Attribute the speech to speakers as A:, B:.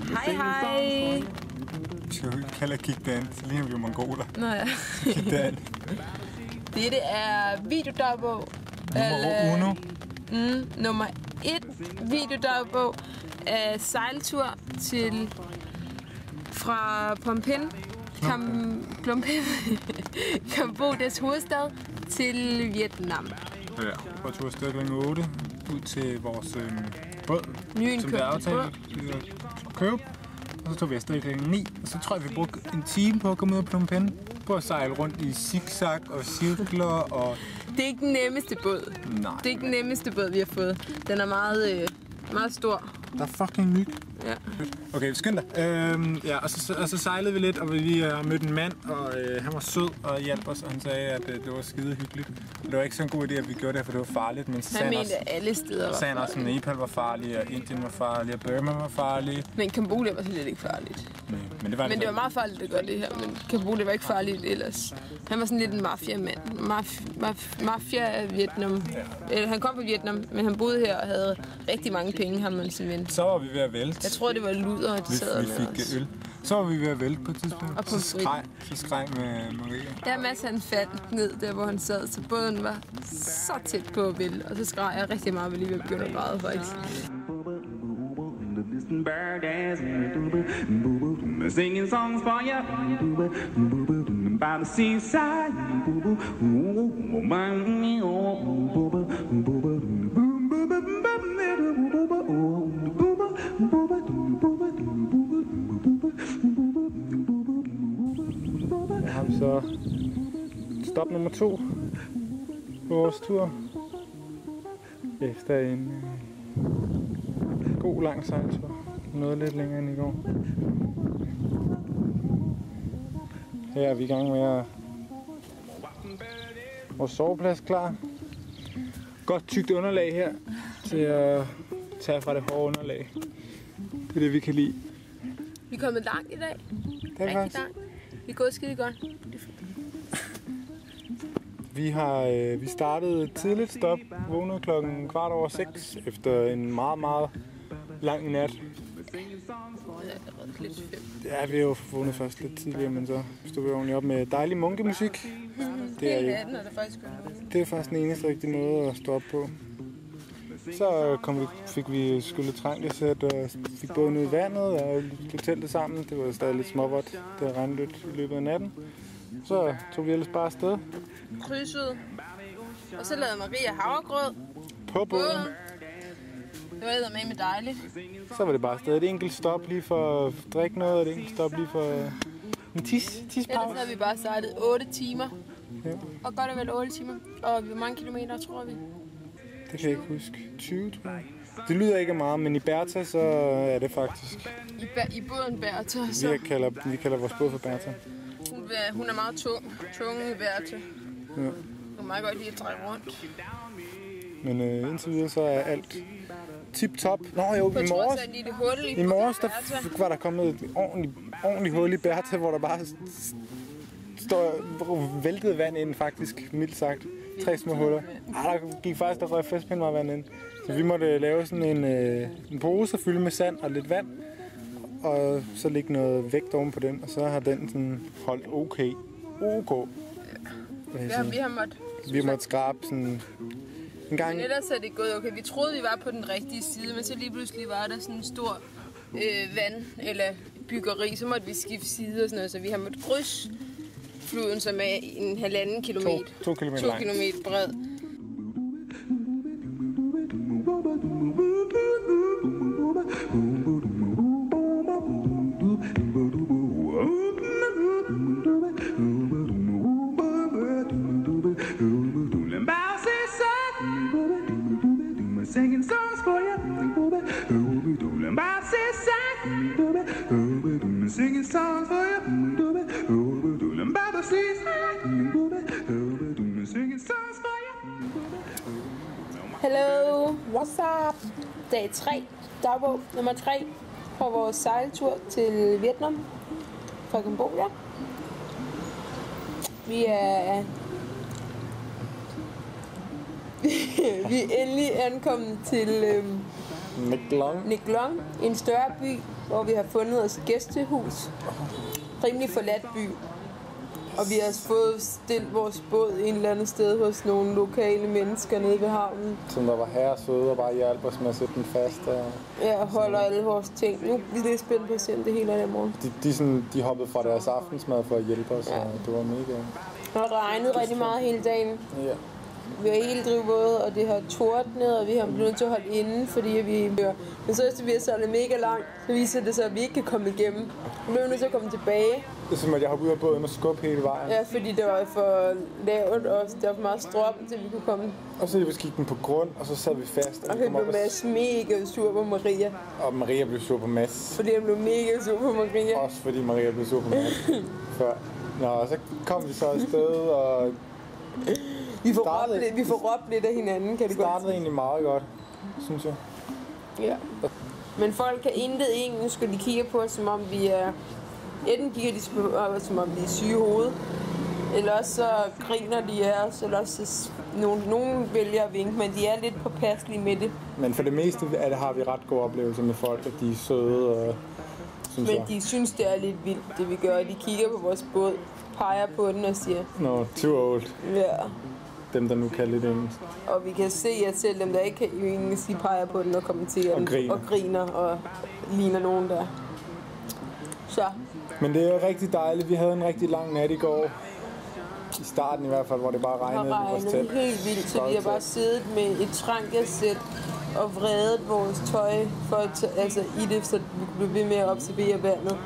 A: Hej hej.
B: Vi kalder kickdance, lige nu vi er mongoler.
A: Nå ja.
B: Kickdance.
A: Dette er videodagbog.
B: Nummer 1.
A: Nummer 1 videodagbog af sejltur til fra Phnom Penh, Kambodjas hovedstad, til Vietnam.
B: Ja, fra tur stykling 8 ud til vores båd, som det er aftalt, vi skulle købe. Og så tog vi afsted kl. 9, og så tror jeg, vi brugte en time på at komme ud af Phnom Penh. På at sejle rundt i zigzag og cirkler og...
A: Det er ikke den nemmeste båd.
B: Nej.
A: Det er ikke den nemmeste båd, vi har fået. Den er meget stor.
B: Der er fucking myg.
A: Ja.
B: Okay, skynd dig. Ja, og så sejlede vi lidt, og vi mødte en mand, og han var sød og hjalp os, og han sagde, at det var skide hyggeligt. Det var ikke så en god idé, at vi gjorde det, for det var farligt. Men så
A: han mente, at alle steder var
B: farligt. Også, at Nepal var farlig, og Indien var farlig, og Burma var farlig.
A: Men Cambodia var slet ikke farligt.
B: Nej, men det var
A: meget farligt at gøre det her, men Cambodia var ikke farligt ellers. Han var sådan lidt en mafia-mand. Mafia-Vietnam. Ja. Han kom fra Vietnam, men han boede her og havde rigtig mange penge, ham og sin ven.
B: Så var vi ved at vælte.
A: Jeg tror, det var luder, de sad med os.
B: Vi fik øl. Så var vi ved at vælte på et tidspunkt.
A: Og på
B: så skreg med Maria.
A: Ja, Mads han faldt ned der, hvor han sad, så båden var så tæt på at vælte. Og så skreg jeg rigtig meget, ved lige ved at begynde at græde, faktisk.
C: Singing songs for you by the seaside.
B: Jeg har så stop nummer 2 på vores tur efter en god lang sejltur. Noget lidt længere end i går. Her er vi i gang med at vores soveplads klar. Godt tykt underlag her til at tage fra det hårde underlag. Det er det, vi kan lide.
A: Vi er kommet langt i dag.
B: Det er
A: rigtig
B: faktisk
A: langt. Vi er gået skide godt.
B: Vi startede tidligt stop, vågnede klokken 6:15 efter en meget, meget lang nat. Ja, vi har jo vågnet først lidt tidligere, men så stod vi ordentligt op med dejlig munkemusik. Det er faktisk den eneste rigtige måde at stå op på. Så fik vi skyllet trængesæt og fik båden ud i vandet og blev teltet sammen. Det var stadig lidt småvådt. Det regnede lidt i løbet af natten. Så tog vi ellers bare afsted.
A: Krydsede. Og så lavede Maria havregrød
B: på båden.
A: Det var eddermame dejligt.
B: Så var det bare afsted. Et enkelt stop lige for at drikke noget, og et enkelt stop lige for en tispause.
A: Ellers havde vi bare sejlet 8 timer. Ja. Og godt og vel 8 timer. Og hvor mange kilometer, tror vi?
B: Det kan jeg ikke huske. 20, tror jeg. Det lyder ikke meget, men i Bertha, så er det faktisk...
A: I båden Bertha, så...
B: Vi kalder vores båd for Bertha.
A: Hun er meget tung i Bertha. Ja. Hun er meget godt lige at dreje rundt.
B: Men indtil videre, så er alt tip-top. Nå jo, i morges der var der kommet et ordentligt hul i Bertha, hvor der bare står væltet vand ind, faktisk, mildt sagt. 3 små huller. Der gik faktisk der røg festpind meget vand ind. Så vi måtte lave sådan en pose fyldt med sand og lidt vand. Og så lægge noget vægt oven på den, og så har den sådan holdt okay. Ja. Vi har måttet skrabe sådan en gang.
A: Men ellers er det gået okay. Vi troede, vi var på den rigtige side, men så lige pludselig var der sådan en stor vand eller byggeri, så måtte vi skifte side og sådan noget, så vi har måttet krydse floden, som er 1,5 kilometer.
B: 2 kilometer
A: 2 kilometer bred.
C: Singing songs for you. singing songs for you. By the seaside, singing songs for you.
A: Hello, what's up? Dag 3, dagbog nummer 3 på vores sejltur til Vietnam fra Cambodia. Vi er endelig ankommet til Nic Long, en større by, hvor vi har fundet os et gæstehus. Rimelig forladt by. Og vi har fået stillet vores båd en eller anden sted hos nogle lokale mennesker nede ved havnen.
B: Som der var herresøde og bare hjalp os med at sætte den fast.
A: Ja, og holder alle vores ting. Nu er vi lidt spændt på at se, om det hele er i morgen.
B: De hoppede fra deres aftensmad for at hjælpe os, og det var mega.
A: Det har regnet rigtig meget hele dagen.
B: Ja.
A: Vi har helt drivvåde, og det har tordnet, og vi har blevet nødt til at holde inde, fordi vi hører. Men så hvis vi har sejlet mega langt, så viser det sig, at vi ikke kan komme igennem. Vi bliver nødt til at komme tilbage.
B: Det er som, at jeg hoppede ud af båden og skubbe hele vejen.
A: Ja, fordi det var for lavt, og der var for meget strøm, til vi kunne komme.
B: Og så gik den på grund, og så sad vi fast.
A: Og han blev Mads mega sur på Maria.
B: Og Maria blev sur på Mads.
A: Fordi han blev mega sur på Maria.
B: Også fordi Maria blev sur på Mads. Før. Nå, så kom vi så afsted, og
A: vi får råbt lidt af hinanden, kan det godt.
B: Startede egentlig meget godt, synes jeg.
A: Ja. Men folk kan intet engelsk, og de kigger på os, som om vi er... Enten kigger de på os, som om vi er syge i hovedet, eller også så griner de af os, eller også så nogen vælger at vinke, men de er lidt påpasselige med det.
B: Men for det meste af det har vi ret gode oplevelser med folk, at de er søde, og synes
A: men de synes, det er lidt vildt, det vi gør. De kigger på vores båd, peger på den og siger...
B: No, too old.
A: Ja.
B: Dem, der nu kan lidt engelsk.
A: Og vi kan se, at selv dem, der ikke kan engelsk, de peger på den og kommenterer den. Og griner og ligner nogen der. Så.
B: Men det er jo rigtig dejligt. Vi havde en rigtig lang nat i går. I starten i hvert fald, hvor det bare regnede.
A: Det har regnet helt vildt, så vi har bare siddet med et trankasæt og vredet vores tøj for altså i det, så vi kunne blive ved med at observere vandet.